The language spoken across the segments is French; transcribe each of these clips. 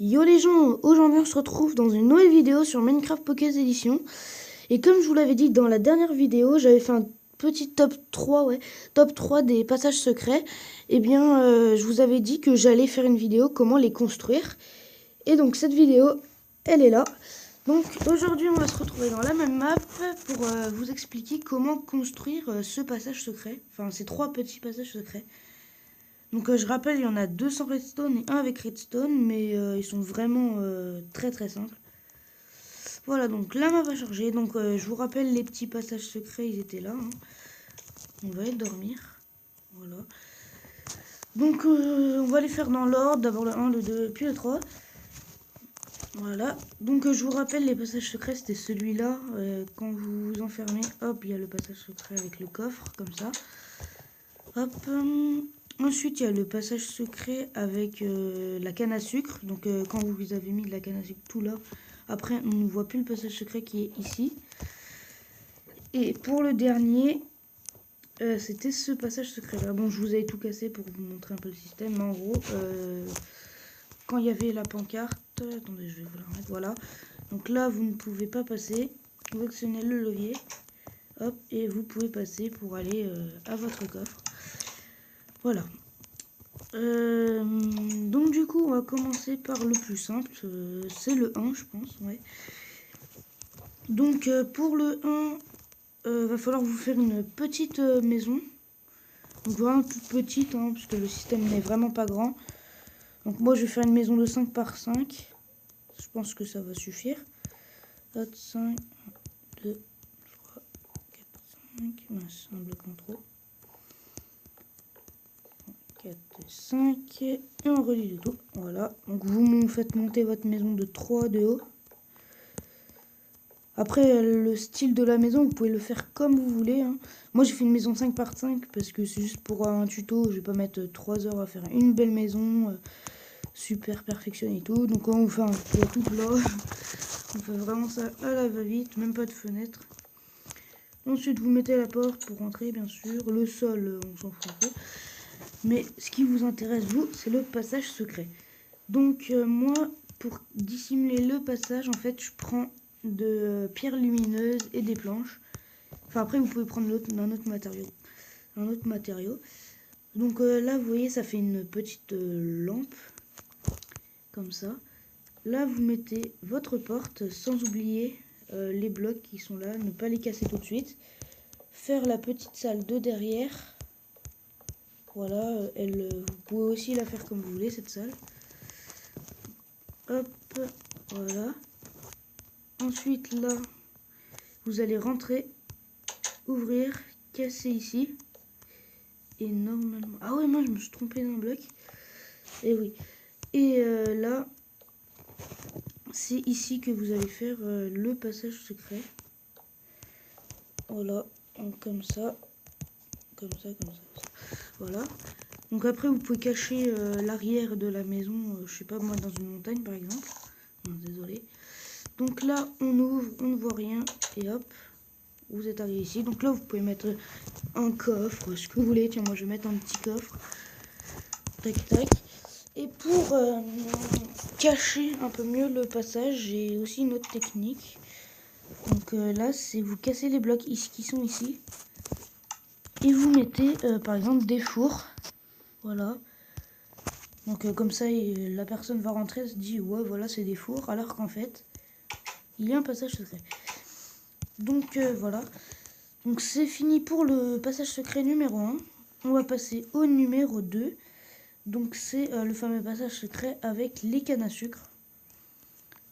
Yo les gens, aujourd'hui on se retrouve dans une nouvelle vidéo sur Minecraft Pocket Edition. Et comme je vous l'avais dit dans la dernière vidéo, j'avais fait un petit top 3, top 3 des passages secrets. Et bien, je vous avais dit que j'allais faire une vidéo comment les construire. Et donc cette vidéo, elle est là. Donc aujourd'hui on va se retrouver dans la même map pour vous expliquer comment construire ce passage secret. Enfin ces 3 petits passages secrets. Donc je rappelle, il y en a 2 sans redstone et un avec redstone, mais ils sont vraiment très très simples. Voilà, donc la map va charger. Donc je vous rappelle, les petits passages secrets, ils étaient là. Hein. On va aller dormir. Voilà. Donc on va les faire dans l'ordre. D'abord le 1, le 2, puis le 3. Voilà. Donc je vous rappelle, les passages secrets, c'était celui-là. Quand vous vous enfermez, hop, il y a le passage secret avec le coffre, comme ça. Hop. Ensuite, il y a le passage secret avec la canne à sucre. Donc, quand vous avez mis de la canne à sucre tout là, après, on ne voit plus le passage secret qui est ici. Et pour le dernier, c'était ce passage secret là. Bon, je vous avais tout cassé pour vous montrer un peu le système. Mais en gros, quand il y avait la pancarte... Attendez, je vais vous la remettre. Voilà. Donc là, vous ne pouvez pas passer. Vous actionnez le levier. Hop, et vous pouvez passer pour aller à votre coffre. Voilà. Donc du coup on va commencer par le plus simple, c'est le 1 je pense, ouais. Donc pour le 1, va falloir vous faire une petite maison. Donc vraiment toute petite, hein, parce que le système n'est vraiment pas grand. Donc moi je vais faire une maison de 5 par 5. Je pense que ça va suffire. 4, 5, 2, 3, 4, 5. C'est un bloc en trop. 4, 5 et on relie le tout. Voilà, donc vous faites monter votre maison de 3 de haut. Après, le style de la maison, vous pouvez le faire comme vous voulez. Hein. Moi, j'ai fait une maison 5 par 5 parce que c'est juste pour un tuto. Je vais pas mettre 3 heures à faire une belle maison super perfectionnée et tout. Donc, on fait un toit tout plat. On fait vraiment ça à la va-vite, même pas de fenêtre. Ensuite, vous mettez la porte pour rentrer, bien sûr. Le sol, on s'en fout un peu. Mais ce qui vous intéresse, vous, c'est le passage secret. Donc, moi, pour dissimuler le passage, en fait, je prends de pierres lumineuses et des planches. Enfin, après, vous pouvez prendre un autre matériau. Donc là, vous voyez, ça fait une petite lampe. Comme ça. Là, vous mettez votre porte, sans oublier les blocs qui sont là. Ne pas les casser tout de suite. Faire la petite salle de derrière. Voilà, vous pouvez aussi la faire comme vous voulez, cette salle. Hop, voilà. Ensuite, là, vous allez rentrer, ouvrir, casser ici. Et normalement... Ah ouais, moi, je me suis trompé d'un bloc. Et oui. Et là, c'est ici que vous allez faire le passage secret. Voilà, donc comme ça. Comme ça, comme ça. Voilà. Donc après, vous pouvez cacher l'arrière de la maison, je sais pas moi, dans une montagne par exemple. Non, désolé. Donc là, on ouvre, on ne voit rien. Et hop, vous êtes arrivé ici. Donc là, vous pouvez mettre un coffre, ce que vous voulez. Tiens, moi, je vais mettre un petit coffre. Tac, tac. Et pour cacher un peu mieux le passage, j'ai aussi une autre technique. Donc là, c'est vous cassez les blocs qui sont ici. Et vous mettez, par exemple, des fours. Voilà. Donc comme ça, la personne va rentrer et se dit, ouais, voilà, c'est des fours. Alors qu'en fait, il y a un passage secret. Donc voilà. Donc c'est fini pour le passage secret numéro 1. On va passer au numéro 2. Donc c'est le fameux passage secret avec les cannes à sucre.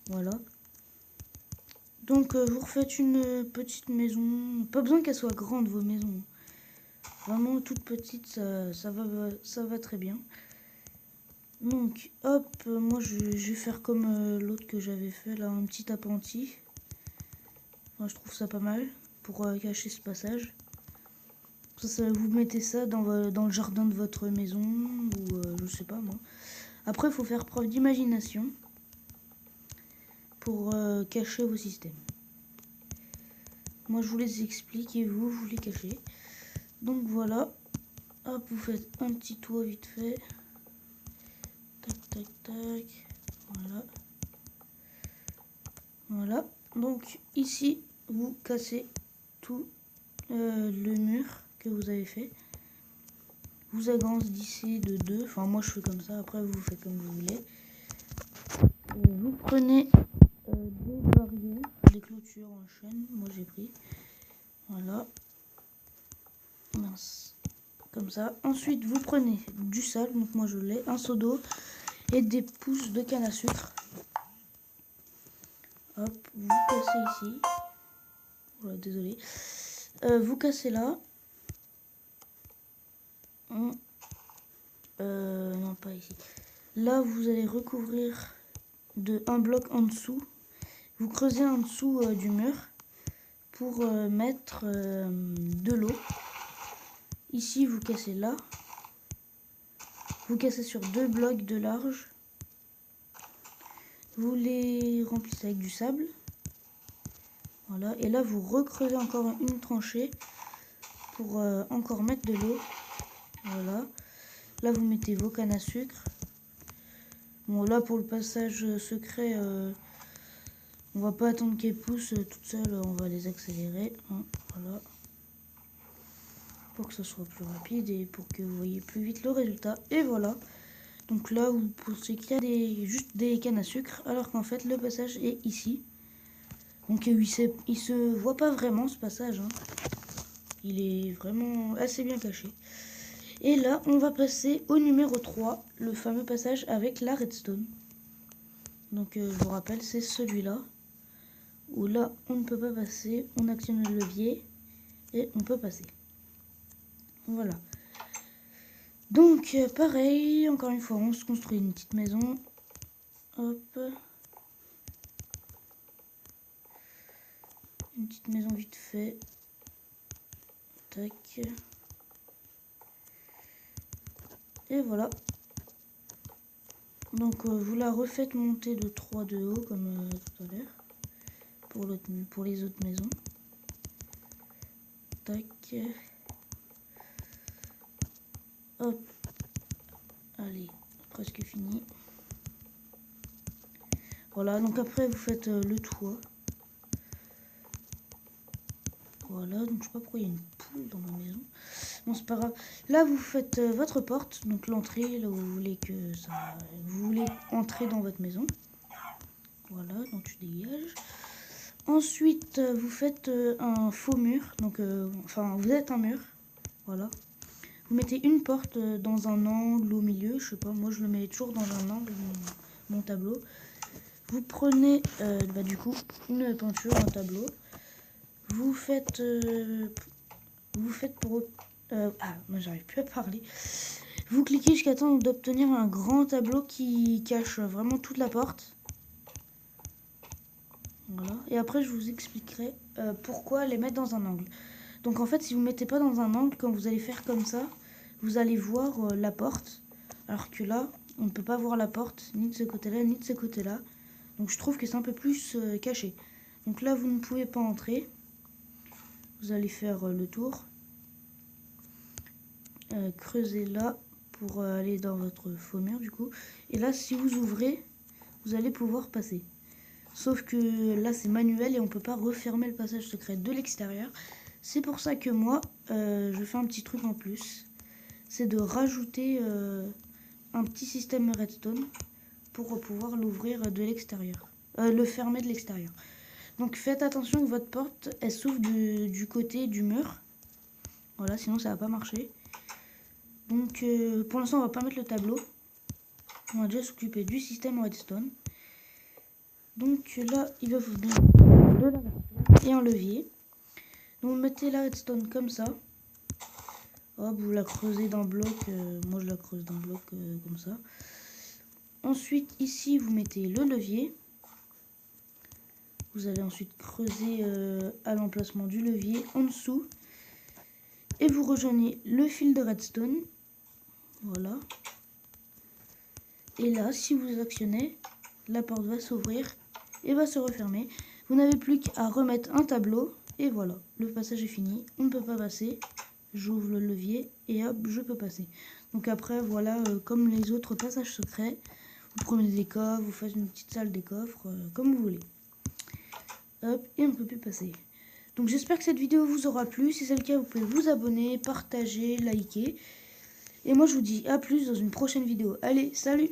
Voilà. Donc vous refaites une petite maison. Pas besoin qu'elle soit grande, vos maisons. Vraiment toute petite, ça va très bien. Donc hop, moi je vais faire comme l'autre que j'avais fait là, un petit appentis. Moi je trouve ça pas mal pour cacher ce passage. Vous mettez ça dans le jardin de votre maison ou je sais pas moi. Après il faut faire preuve d'imagination pour cacher vos systèmes. Moi je vous les explique et vous les cachez. Donc voilà, hop, vous faites un petit toit vite fait. Tac tac tac, Voilà. Voilà. Donc ici, vous cassez tout le mur que vous avez fait. Vous agrandissez de 2. Enfin, moi je fais comme ça. Après, vous faites comme vous voulez. Vous prenez des barrières, des clôtures en chaîne. Moi j'ai pris. Voilà. Mince. Comme ça. Ensuite, vous prenez du sable. Donc moi je l'ai. Un seau d'eau. Et des pousses de canne à sucre. Hop. Vous cassez ici. Voilà, désolé. Vous cassez là. Non, pas ici. Là, vous allez recouvrir de un bloc en dessous. Vous creusez en dessous du mur pour mettre de l'eau. Ici, vous cassez là. Vous cassez sur 2 blocs de large. Vous les remplissez avec du sable. Voilà. Et là, vous recreusez encore une tranchée pour encore mettre de l'eau. Voilà. Là, vous mettez vos cannes à sucre. Bon, là, pour le passage secret, on va pas attendre qu'elles poussent toutes seules. On va les accélérer. Hein, voilà. Pour que ce soit plus rapide et pour que vous voyez plus vite le résultat. Et voilà. Donc là, vous pensez qu'il y a juste des cannes à sucre, alors qu'en fait, le passage est ici. Donc il se voit pas vraiment ce passage. Hein. Il est vraiment assez bien caché. Et là, on va passer au numéro 3, le fameux passage avec la redstone. Donc je vous rappelle, c'est celui-là. Où là, on ne peut pas passer. On actionne le levier et on peut passer. Voilà. Donc pareil, encore une fois, on se construit une petite maison. Hop. Une petite maison vite fait. Tac. Et voilà. Donc vous la refaites monter de 3 de haut comme tout à l'heure. Pour les autres maisons. Tac. Hop. Allez, presque fini. Voilà, donc après vous faites le toit. Voilà, donc je sais pas pourquoi il y a une poule dans ma maison. Bon, c'est pas grave. Là, vous faites votre porte, donc l'entrée, là où vous voulez que ça... Vous voulez entrer dans votre maison. Voilà, donc tu dégages. Ensuite, vous faites un faux mur. Donc, enfin, vous êtes un mur. Voilà. Vous mettez une porte dans un angle au milieu. Je sais pas, moi je le mets toujours dans un angle, mon tableau. Vous prenez, du coup, une peinture, un tableau. Vous faites pour... moi j'arrive plus à parler. Vous cliquez jusqu'à temps d'obtenir un grand tableau qui cache vraiment toute la porte. Voilà. Et après je vous expliquerai pourquoi les mettre dans un angle. Donc en fait si vous ne mettez pas dans un angle, quand vous allez faire comme ça, vous allez voir la porte. Alors que là, on ne peut pas voir la porte, ni de ce côté-là, ni de ce côté-là. Donc je trouve que c'est un peu plus caché. Donc là vous ne pouvez pas entrer. Vous allez faire le tour. Creuser là pour aller dans votre faux mur du coup. Et là si vous ouvrez, vous allez pouvoir passer. Sauf que là c'est manuel et on peut pas refermer le passage secret de l'extérieur. C'est pour ça que moi je fais un petit truc en plus. C'est de rajouter un petit système redstone pour pouvoir l'ouvrir de l'extérieur. Le fermer de l'extérieur. Donc faites attention que votre porte elle s'ouvre du côté du mur. Voilà, sinon ça va pas marcher. Donc pour l'instant on va pas mettre le tableau. On va déjà s'occuper du système redstone. Donc là il va vous donner de la redstone et un levier. Donc vous mettez la redstone comme ça. Hop, vous la creusez d'un bloc. Moi je la creuse d'un bloc comme ça. Ensuite ici vous mettez le levier. Vous allez ensuite creuser à l'emplacement du levier en dessous. Et vous rejoignez le fil de redstone. Voilà. Et là, si vous actionnez, la porte va s'ouvrir et va se refermer. Vous n'avez plus qu'à remettre un tableau. Et voilà, le passage est fini. On ne peut pas passer. J'ouvre le levier et hop, je peux passer. Donc après, voilà, comme les autres passages secrets, Vous prenez des coffres, vous faites une petite salle des coffres, comme vous voulez. Hop, et on ne peut plus passer. Donc j'espère que cette vidéo vous aura plu. Si c'est le cas, vous pouvez vous abonner, partager, liker. Et moi je vous dis à plus dans une prochaine vidéo. Allez, salut!